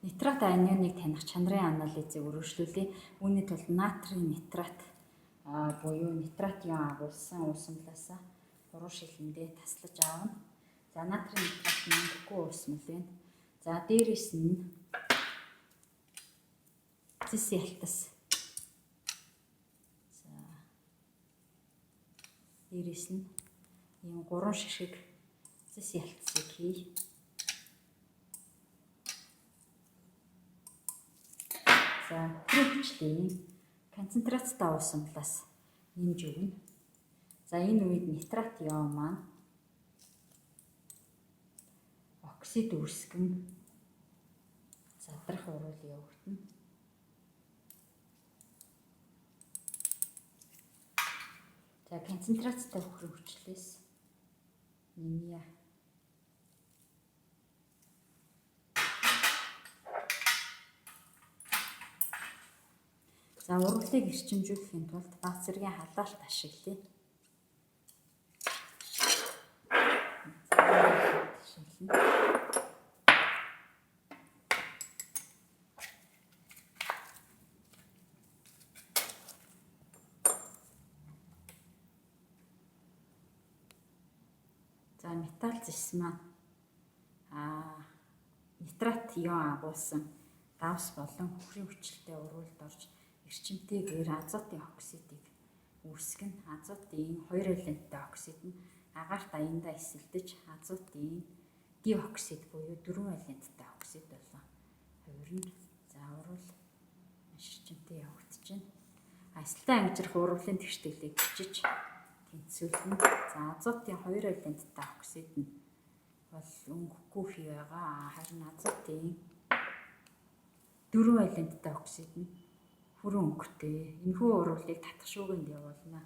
Нитрат анионыг таних чанарын анализыг үргэлжлүүлээ. Үүний тулд натрийн нитрат буюу нитрат ион агуулсан уусамлаасаа 3 шилэндээ таслаж аавна. За натрийн нитрат нэмэхгүй уусмал байна. За дээрэс нь зис ялтас. За дээрэс нь ийм 3 шишиг зис ялтсыг хий. За хөвчлээ концентрацтай уусамлаас нэмж өгнө. За энэ үед нитрат ион маань оксид үүсгэн задрах уруул явагдана. За концентрацтай хөвчлээс нэмье. За уруулыг эрчимжүүлэхийн тулд баг зэргийн халаалт ашиглая. За металл зис маань нитрат ион агуулсан давс болон хөхрийн хүчилтэй уруулд орж эрчимтэйгээр азотын оксидыг үүсгэн азотын 2 валенттай оксид нь агаарт аяндаа эсэлдэж азотын диоксид буюу 4 валенттай оксид болон хувирна. За уруул маш эрчимтэй явагдаж байна. Эсэлтэн ангижрах уруулын тэгштгэлийг бичиж тэнцвүүлнэ. За азотын 2 валенттай оксид нь бол өнгөхгүй хий байгаа. Харин азотын 4 валенттай оксид нь хүрэн өнгөтэй. Энэхүү уруулыг татах шүүгэнд явуулна.